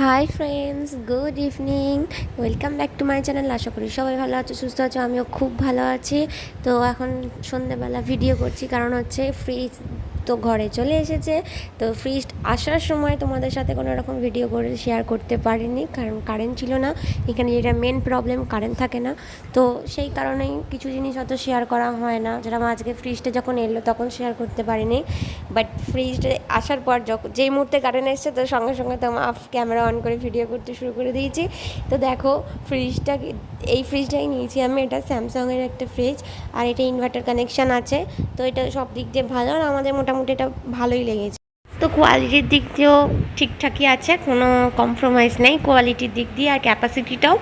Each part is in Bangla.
High friends, good evening. Welcome back to my channel. আশা করি সবাই ভালো আছো, সুস্থ আছো। আমিও খুব ভালো আছি। তো এখন সন্ধ্যেবেলা ভিডিও করছি, কারণ হচ্ছে ফ্রিজ তো ঘরে চলে এসেছে। তো ফ্রিজ আসার সময় তোমাদের সাথে কোনো রকম ভিডিও করে শেয়ার করতে পারিনি, কারণ কারেন্ট ছিল না। এখানে যেটা মেন প্রবলেম, কারেন্ট থাকে না। তো সেই কারণেই কিছু জিনিস অত শেয়ার করা হয় না, যেটা আজকে ফ্রিজটা যখন এলো তখন শেয়ার করতে পারিনি। বাট ফ্রিজটা আসার পর যখন যেই মুহূর্তে কারেন্ট এসছে, তো সঙ্গে সঙ্গে তো অফ ক্যামেরা অন করে ভিডিও করতে শুরু করে দিয়েছি। তো দেখো ফ্রিজটা, এই ফ্রিজটাই নিয়েছি আমি। এটা স্যামসাংয়ের একটা ফ্রিজ, আর এটা ইনভার্টার কানেকশান আছে। তো এটা সব দিক দিয়ে ভালো, আর আমাদের মোটামুটি এটা ভালোই লেগেছে। তো কোয়ালিটির দিক দিয়েও ঠিকঠাকই আছে, কোনো কম্প্রোমাইজ নেই কোয়ালিটির দিক দিয়ে, আর ক্যাপাসিটিটাও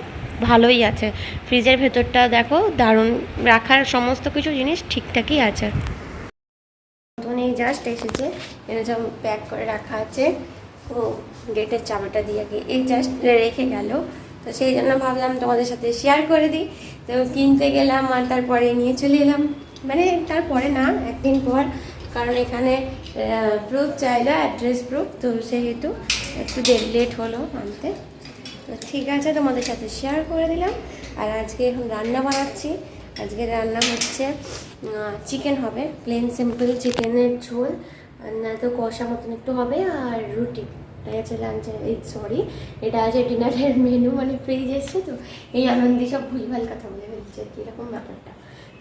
ভালোই আছে। ফ্রিজের ভেতরটা দেখো দারুণ, রাখার সমস্ত কিছু জিনিস ঠিকঠাকই আছে। এই জাস্ট এসেছে, এটা সব প্যাক করে রাখা আছে। ও গেটের চাবিটা দিয়ে গিয়ে এই জাস্ট রেখে গেল। তো সেই জন্য ভাবলাম তোমাদের সাথে শেয়ার করে দিই। তো কিনতে গেলাম, আর তারপরে নিয়ে চলে এলাম, মানে তারপরে না, একদিন পর। কারণ এখানে প্রুফ চাইলো, অ্যাড্রেস প্রুফ, তো সেহেতু একটু লেট হলো আনতে। তো ঠিক আছে, তোমাদের সাথে শেয়ার করে দিলাম। আর আজকে এখন রান্না বানাচ্ছি। আজকে রান্না হচ্ছে চিকেন হবে, প্লেন সিম্পল চিকেনের ঝোল, না তো কষা মতন একটু হবে, আর রুটি। এটা আছে লাঞ্চে, সরি, এটা আছে ডিনারের মেনু। মানে ফ্রিজ এসছে তো এই আনন্দে সব ভুলভাল কথা বলে ফেলছে, কীরকম ব্যাপারটা।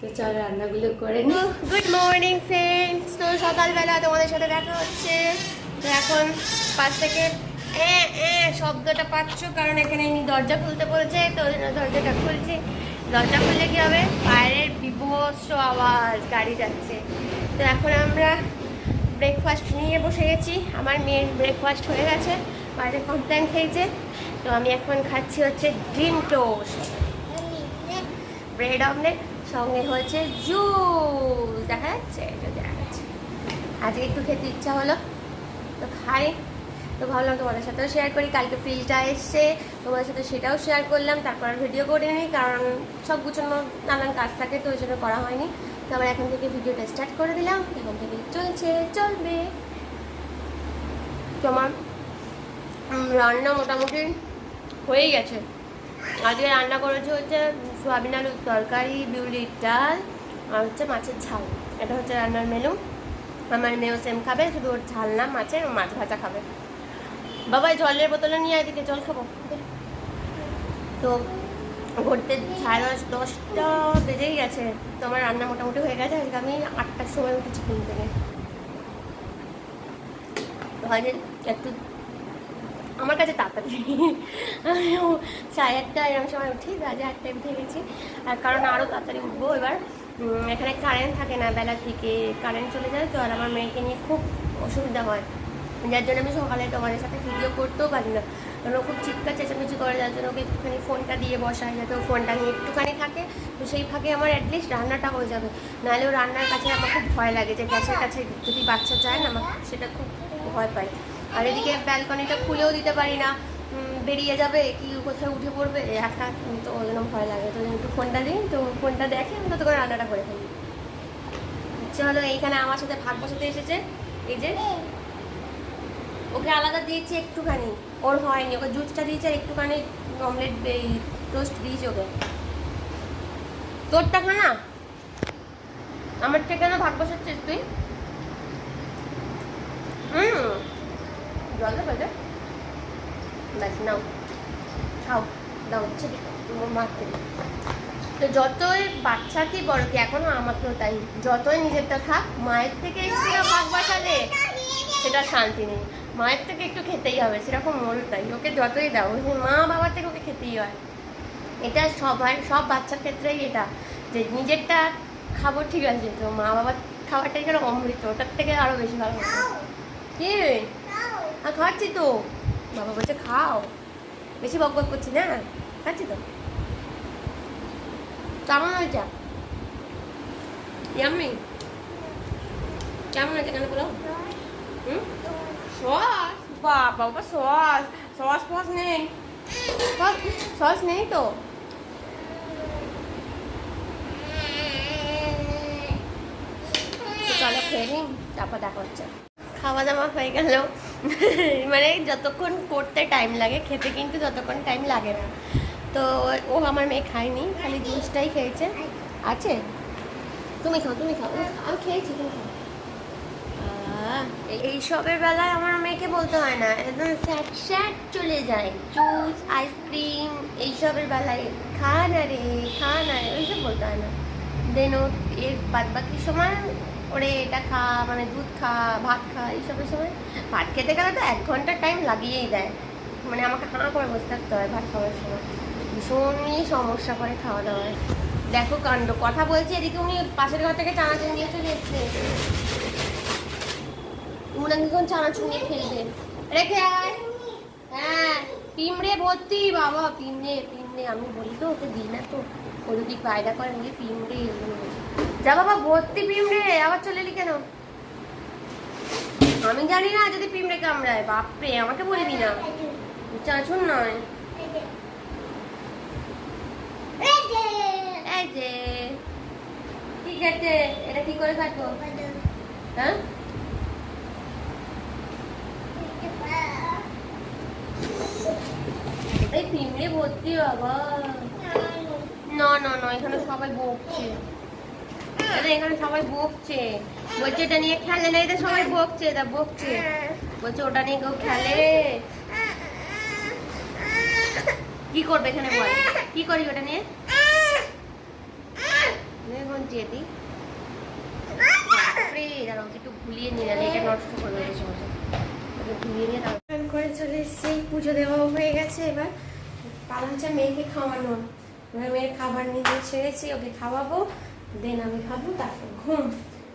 তো চল রান্নাগুলো করে নি। Good morning friends. তো সকালবেলা তোমাদের সাথে দেখা হচ্ছে। তো এখন 5 থেকে শব্দটা পাচ্ছ, কারণ এখানে ইনি দরজা খুলতে বলেছে, তো দরজাটা খুলছে। দরজা খুললে কী হবে, বাইরের বিভৎস আওয়াজ, গাড়ি যাচ্ছে। তো এখন আমরা ব্রেকফাস্ট নিয়ে বসে গেছি। আমার মেয়ের ব্রেকফাস্ট হয়ে গেছে, বাইরে কমপ্লেন খেয়েছে। তো আমি এখন খাচ্ছি হচ্ছে ডিম টোস্ট, ব্রেড অমলেট, সঙ্গে হচ্ছে জুস। দেখা যাচ্ছে, এটা দেখা যাচ্ছে। আজকে একটু খেতে ইচ্ছা হলো, তো খাই। তো ভাবলাম তোমাদের সাথেও শেয়ার করি। কালকে ফ্রিজটা এসছে, তোমাদের সাথে সেটাও শেয়ার করলাম। তারপর আর ভিডিও করে নিই, কারণ সব গুছানো নানান কাজ থাকে, তো ওই জন্য করা হয়নি। তো আবার এখন থেকে ভিডিওটা স্টার্ট করে দিলাম, এখন থেকে চলবে। তোমার রান্না মোটামুটি হয়েই গেছে। আজকে রান্না করেছে হচ্ছে সোয়াবিন আলুর তরকারি, বিউলির ডাল, আর হচ্ছে মাছের ঝাল। এটা হচ্ছে রান্নার মেনু। আমার মেয়েও সেম খাবে, শুধু ওর ঝাল না, মাছের মাছ ভাজা খাবে। বাবা জলের বোতলে নিয়ে এদিকে, জল খাবো। তো ঘুরতে 10:30 বেজেই গেছে। তো আমার রান্না মোটামুটি হয়ে গেছে। আজকে আমি 8টার সময় উঠেছি ঘুম থেকে। হয়তো একটু আমার কাছে তাড়াতাড়ি, আমি 8:30 এরকম সময় উঠি, 8:30 উঠে গেছি। আর কারণ আরও তাড়াতাড়ি উঠবো এবার। এখানে কারেন্ট থাকে না, বেলার দিকে কারেন্ট চলে যায়, তো আর আমার মেয়েকে নিয়ে খুব অসুবিধা হয়, যার জন্য আমি সকালে তোমাদের সাথে ভিডিও করতেও পারি না। কারণ ও খুব চিৎকার চেঁচামেচি করে, যার জন্য ওকে একটুখানি ফোনটা দিয়ে বসাই, যাতে ও ফোনটা নিয়ে একটুখানি থাকে। তো সেই ফাঁকে আমার অ্যাটলিস্ট রান্নাটা হয়ে যাবে। নাহলে ও রান্নার কাছে আমার খুব ভয় লাগে, যে গ্যাসের কাছে যদি বাচ্চা যায় না, আমার সেটা খুব ভয় পাই। আর এদিকে ব্যালকনিটা খুলেও দিতে পারি না, বেরিয়ে যাবে কি কোথায় উঠে পড়বে একা, তো ওই জন্য ভয় লাগে। তো একটু ফোনটা দিই, তো ফোনটা দেখে আমি ততক্ষণ রান্নাটা করে ফেলি। ইচ্ছে হলো এইখানে আমার সাথে ভাগ বসাতে এসেছে, এই যে ওকে আলাদা দিয়েছি একটুখানি, ওর হয়নি, ওকে জুসটা দিয়েছি আর একটুখানি অমলেট এই টোস্ট দিয়েছি ওকে। তোরটা খা না, আমারটা কেন ভাগ বসাচ্ছিস তুই? জল দেবে, ব্যাস নাও খাও, দাও হচ্ছে মারতে। তো যতই বাচ্চা কি বড় কি, এখনো আমাকেও তাই, যতই নিজেরটা থাক, মায়ের থেকে একটু ভাগ বসালে সেটা শান্তি নেই। মায়ের থেকে একটু খেতেই হবে, সেরকম মোর তাই। ওকে যতই দাও, মা বাবার থেকে ওকে খেতেই হয়। এটা সব বাচ্চার ক্ষেত্রেই এটা, যে নিজেরটা খাবো ঠিক আছে, তো মা বাবার খাবারটাই যেন অমৃত, ওটার থেকে আরও বেশি ভালো হতো। কি খাচ্ছি তো, বাবা বলছে খাও, বেশি বক বক করছি না, খাচ্ছি তো। কেমন হয়েছে? ইয়াম্মি, কেমন হয়েছে কেন বলো? সস, বাবা সস, সস ফস নেই, সস নেই তো। চলো খেয়ে নিই, তারপর দেখা হচ্ছে। খাওয়া দাওয়া হয়ে গেল, মানে যতক্ষণ করতে টাইম লাগে, খেতে কিন্তু ততক্ষণ টাইম লাগে না। তো ও আমার মেয়ে খায়নি, খালি জুসটাই খেয়েছে। আছে, তুমি খাও, তুমি খাও, আমি খেয়েছি, তুমি খাও। এইসবের বেলায় আমার মেয়েকে বলতে হয় না, একদম স্যাট স্যাট চলে যায়। জুস, আইসক্রিম এইসবের বেলায় খা না রে, খা না রে, ওইসব বলতে হয় না। দেন ও এর বাদ বাকি সময় ওরে এটা খা, মানে দুধ খা, ভাত খা, এইসবের সময়। ভাত খেতে গেলে তো 1 ঘন্টা টাইম লাগিয়েই দেয়, মানে আমাকে হাঁ করে বসে থাকতে হয় ভাত খাওয়ার সময়। ভীষণই সমস্যা করে খাওয়া দাওয়ায়। দেখো কাণ্ড, কথা বলছি এদিকে উনি পাশের ঘর থেকে চানাচুর নিয়ে চলে এসছে। উনাকে চানাচুর নিয়ে খেলবে, রেখে আয়। হ্যাঁ, পিমড়ে ভর্তি বাবা, পিমড়ে পিমড়ে। আমি বলি তো ওকে দিই না, তো ও যদি পায়রা করে বলি পিমড়ে, যা বাবা ভর্তি পিমড়ে। আবার চলে এলি কেন? আমি জানি না যদি পিমড়ে কামড়ায়। বাপরে, আমাকে বলবি না, চানাচুর নয়। এই যে ঠিক আছে, এটা কি করে কাটবো? হ্যাঁ, এই পিমড়ে ভর্তি বাবা। না না না, এখানে সবাই বকছে, এখানে সবাই বকছে। বলছে এটা নিয়ে খেলে না, এটা সবাই বকছে, এটা বকছে, বলছে ওটা নিয়ে কেউ খেলে। কি করবে এখানে বল, কি করি ওটা নিয়ে? যেদি একটু ভুলিয়ে নিয়ে গেলে এটা নষ্ট করবে, ভুলিয়ে নিয়ে করে চলে এসেছি। পুজো দেওয়া হয়ে গেছে, এবার পালা হচ্ছে মেয়েকে খাওয়ানো। এবার মেয়ের খাবার নিয়ে ছেড়েছি, ওকে খাওয়াবো, দেন আমি খাবো, তারপর ঘুম।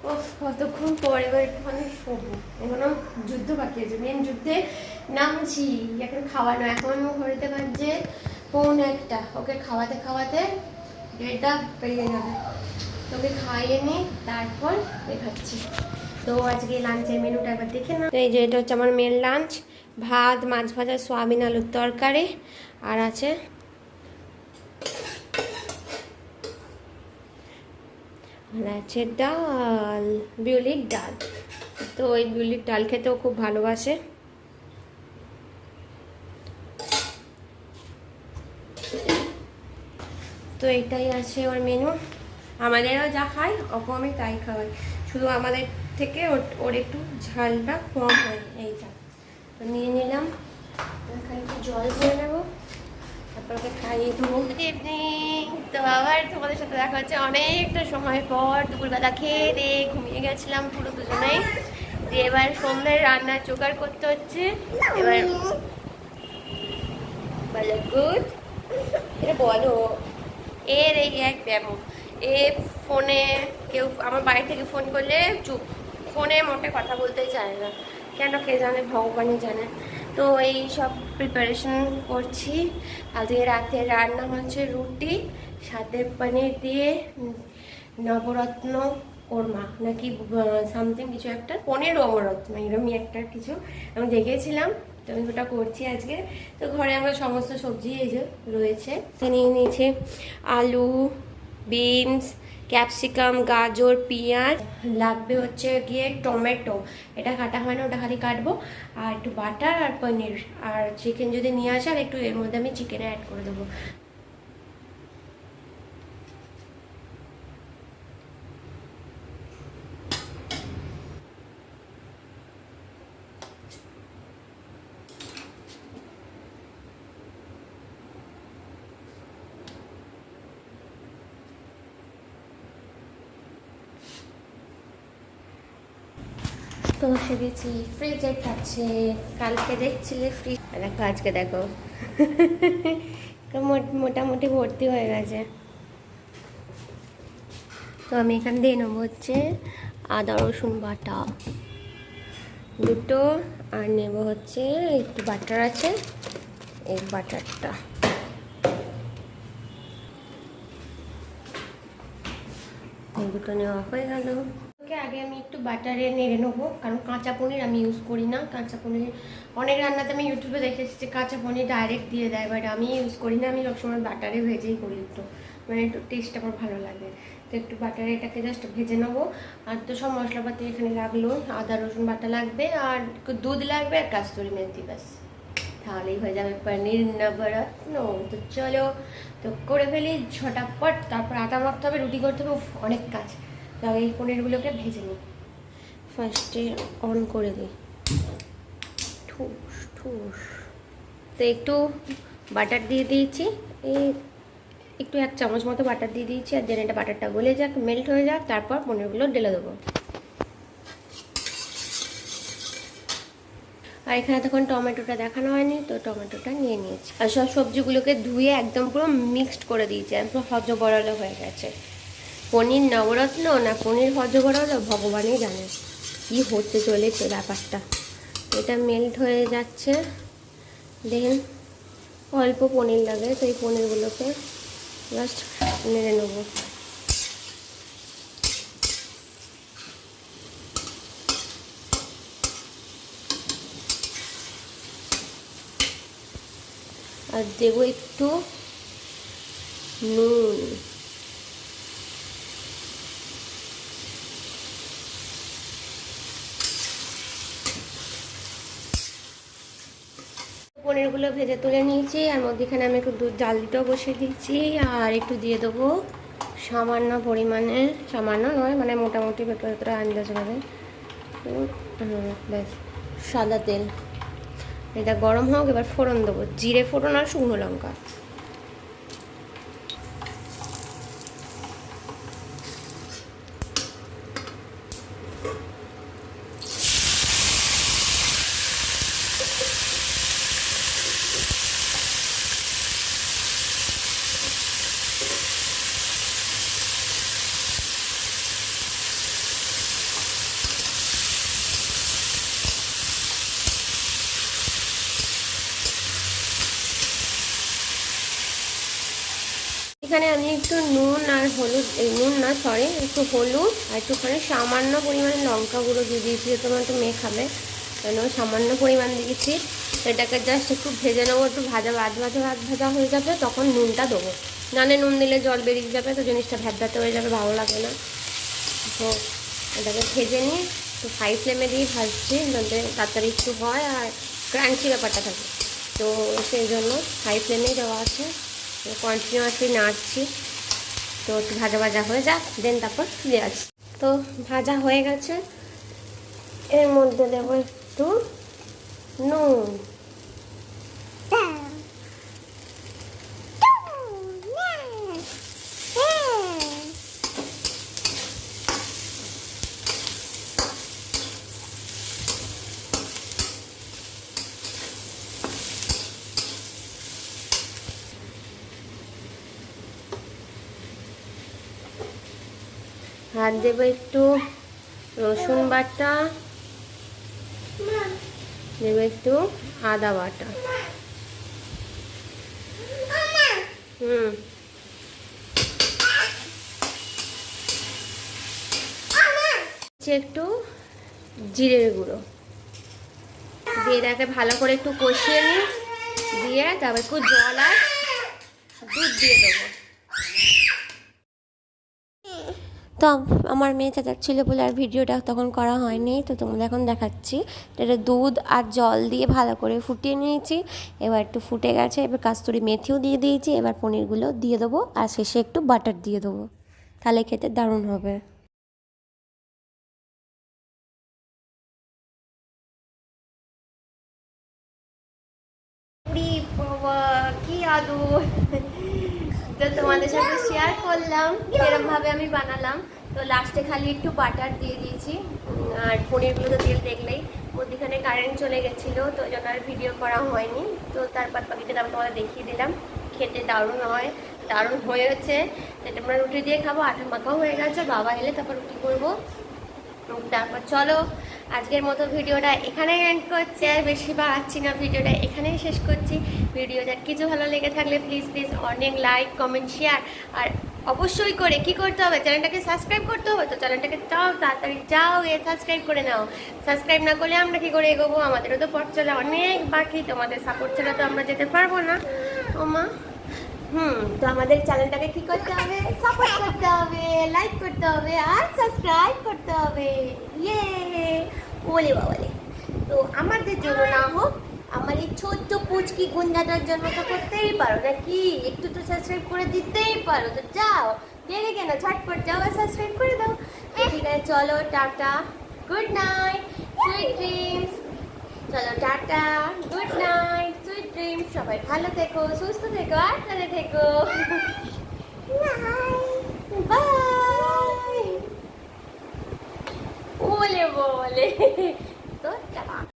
ও কতক্ষণ পর এবার একটুখানি শোবো। এখনো যুদ্ধ বাকি আছে, মেন যুদ্ধে নামছি। এখন খাওয়ানো, এখন ঘড়িতে বাজছে 1:45। ওকে খাওয়াতে খাওয়াতে 1:30 পেরিয়ে যাবে। তোকে খাইয়ে নিই, তারপর দেখাচ্ছি। তো আজকে লাঞ্চের মেনুটা একবার দেখে না। তো এই যে এটা হচ্ছে আমার মেয়ের লাঞ্চ, ভাত, মাছ ভাজা, সোয়াবিন আলুর তরকারি, আর আছে ডাল, বিউলির ডাল। তো ওই বিউলির ডাল খেতেও খুব ভালোবাসে। তো এটাই আছে ওর মেনু। আমাদেরও যা খাই ওকে আমি তাই খাওয়াই, শুধু আমাদের থেকে ওর একটু ঝালটা কম হয়। এইটা তো নিয়ে নিলাম, একটু জল দিয়ে নেবো, তারপর ওকে খাইয়ে দেবো। Good evening. তো আবার তোমাদের সাথে দেখা হচ্ছে অনেকটা সময় পর। দুপুরবেলা খেয়ে দিয়ে ঘুমিয়ে গেছিলাম পুরো দুজনেই। দিয়ে এবার সন্ধ্যায় রান্নার জোগাড় করতে হচ্ছে। এবার বলো গুড, এটা বলো। এর এই এক ব্যামো, এ ফোনে কেউ আমার বাড়ি থেকে ফোন করলে চুপ, ফোনে মোটে কথা বলতে চায় না, কেন কে জানে, ভগবানই জানে। তো এই সব প্রিপারেশন করছি। আজকে রাতে রান্না হচ্ছে রুটি, সাথে পনির দিয়ে নবরত্ন কোরমা নাকি সামথিং কিছু একটা, পনির নবরত্ন এরকমই একটা কিছু আমি দেখেছিলাম। তো আমি ওটা করছি আজকে। তো ঘরে আমরা সমস্ত সবজি এই যে রয়েছে, নিয়ে নিয়েছি আলু, বিনস, ক্যাপসিকাম, গাজর, পেঁয়াজ, লাগবে হচ্ছে গিয়ে টমেটো, এটা কাটা হয় না, ওটা খালি কাটবো, আর একটু বাটার আর পনির, আর চিকেন যদি নিয়ে আসে আর একটু এর মধ্যে আমি চিকেনে অ্যাড করে দেবো। তো সেদিয়েছি ফ্রিজের কাছে, কালকে দেখছিলে ফ্রিজ, দেখো আজকে দেখো মোটামুটি ভর্তি হয়ে গেছে। তো আমি এখান দিয়ে নেবো হচ্ছে আদা রসুন বাটা দুটো, আর নেব হচ্ছে একটু বাটার আছে, এই বাটারটা। এই দুটো নেওয়া হয়ে গেল। আগে আমি একটু বাটারে নেড়ে নেবো, কারণ কাঁচা পনির আমি ইউজ করি না। কাঁচা পনির অনেক রান্নাতে আমি ইউটিউবে দেখেছি যে কাঁচা পনির ডাইরেক্ট দিয়ে দেয়, বাট আমি ইউজ করি না। আমি সবসময় বাটারে ভেজেই করি, একটু মানে একটু টেস্ট আমার ভালো লাগে। তো একটু বাটারে এটাকে জাস্ট ভেজে নেবো। আর তো সব মশলাপাতি এখানে লাগলো, আদা রসুন বাটা লাগবে, আর দুধ লাগবে, আর কাস্তুরি মেথি, ব্যাস তাহলেই হয়ে যাবে পনির নবরত্ন। তো চলো তো করে ফেলি ঝটাপট, তারপর আটা মাখতে হবে, রুটি করতে হবে, অনেক কাজ। তো এই পনিরগুলোকে ভেজে নিই। ফার্স্টে অন করে দিই, ঠুস ঠুস। তো একটু বাটার দিয়ে দিয়েছি, এই একটু 1 চামচ মতো বাটার দিয়ে দিয়েছি, আর দেন এটা বাটারটা গলে যাক, মেল্ট হয়ে যাক, তারপর পনিরগুলো ঢেলে দেবো। আর এখানে তখন টমেটোটা দেখানো হয়নি, তো টমেটোটা নিয়ে নিয়েছি। আর সব সবজিগুলোকে ধুয়ে একদম পুরো মিক্সড করে দিয়েছি, পুরো হজবরল হয়ে গেছে। পনির নবরত্ন না পনির হজবরল ভগবানই জানে কি হতে চলেছে ব্যাপারটা। এটা মেল্ট হয়ে যাচ্ছে, দেখেন অল্প পনির লাগে, তো এই পনিরগুলোকে জাস্ট নেড়ে নেবো। আর দেবো একটু নুন, পনিরগুলো ভেজে তুলে নিয়েছি, আর মধ্যেখানে আমি একটু দুধ জাল দিতেও বসিয়ে দিয়েছি। আর একটু দিয়ে দেবো সামান্য পরিমাণে, সামান্য নয় মানে মোটামুটি ভেতরে আন্দাজ হবে, ব্যাস সাদা তেল। এটা গরম হোক, এবার ফোড়ন দেবো, জিরে ফোড়ন আর শুকনো লঙ্কা। এখানে আমি একটু নুন আর হলুদ, নুন না সরি একটু হলুদ আর একটুখানি সামান্য পরিমাণে লঙ্কা গুঁড়ো দিয়ে দিয়েছি, তোমার একটু মেয়ে খাবে কেন সামান্য পরিমাণ দিয়েছি। এটাকে জাস্ট একটু ভেজে নেবো, একটু ভাজা ভাজা হয়ে যাবে, তখন নুনটা দেবো। নালে নুন দিলে জল বেরিয়ে যাবে, তো জিনিসটা ভ্যাবভাতে হয়ে যাবে, ভালো লাগে না। তো এটাকে ভেজে নিয়ে একটু হাই ফ্লেমে দিয়ে ভাজছি, যাতে তাড়াতাড়ি একটু হয় আর ক্রাঞ্চি ব্যাপারটা থাকে, তো সেই জন্য হাই ফ্লেমেই দেওয়া আছে। কন্টিনিউয়াসলি নাড়ছি, তো একটু ভাজা হয়ে যাক, দেন তারপর ফিরে আসছি। তো ভাজা হয়ে গেছে, এর মধ্যে দেবো একটু নুন, আর দেবো একটু রসুন বাটা, দেবো একটু আদা বাটা, একটু জিরের গুঁড়ো দিয়ে এটাকে ভালো করে একটু কষিয়ে নিই, দিয়ে তারপর একটু জল আর দুধ দিয়ে দেবো। তো আমার মেয়ে চেঁচাচ্ছিলো বলে আর ভিডিওটা তখন করা হয়নি, তো তোমাদের এখন দেখাচ্ছি। এটা দুধ আর জল দিয়ে ভালো করে ফুটিয়ে নিয়েছি, এবার একটু ফুটে গেছে, এবার কাস্তুরি মেথিও দিয়ে দিয়েছি, এবার পনিরগুলো দিয়ে দেবো, আর শেষে একটু বাটার দিয়ে দেবো, তাহলে খেতে দারুণ হবে। কি আদর, তো তোমাদের সাথে শেয়ার করলাম এরকমভাবে আমি বানালাম। তো লাস্টে খালি একটু বাটার দিয়ে দিয়েছি, আর পনিরগুলো তো তেল দেখলেই, মধ্যখানে কারেন্ট চলে গেছিলো, তো ওই জন্য আর ভিডিও করা হয়নি। তো তারপর বাকিটা আমি তোমাদের দেখিয়ে দিলাম, খেতে দারুণ হয়, দারুণ হয়েছে। এটা আমরা রুটি দিয়ে খাবো, আটা মাখাও হয়ে গেছে, বাবা এলে তারপর রুটি করবো। তারপর চলো আজকের মতো ভিডিওটা এখানেই এন্ড করছি, আর বেশি বাড়াচ্ছি না, ভিডিওটা এখানেই শেষ করছি। ভিডিওটা কিছু ভালো লেগে থাকলে প্লিজ অনেক লাইক কমেন্ট শেয়ার, আর অবশ্যই করে কি করতে হবে, চ্যানেলটাকে সাবস্ক্রাইব করতে হবে। তো চ্যানেলটাকে তাড়াতাড়ি যাও সাবস্ক্রাইব করে নাও, সাবস্ক্রাইব না করলে আমরা কি করে এগোবো, আমাদেরও তো পথ চলে অনেক বাকি, তোমাদের সাপোর্ট ছাড়া তো আমরা যেতে পারবো না। ও মা, তো আমাদের চ্যানেলটাকে কি করতে হবে, সাপোর্ট করতে হবে, লাইক করতে হবে আর সাবস্ক্রাইব করতে হবে। ইয়ে ওলে বাবালে। তো আমাদের জন্য না হোক, আমার এই ছোট্ট পুচকি গুন্ডাটার জন্য তো করতেই পারো নাকি, একটু তো সাবস্ক্রাইব করে দিতেই পারো। তো যাও, দেরি কেন, ঝটপট যাও আর সাবস্ক্রাইব করে দাও। ঠিক আছে, চলো tata, good night, sweet dreams. চলো tata, good night, sweet dreams. সবাই ভালো থেকো, সুস্থ থেকো আর ভালো থেকো। বাই। ওলে বলে।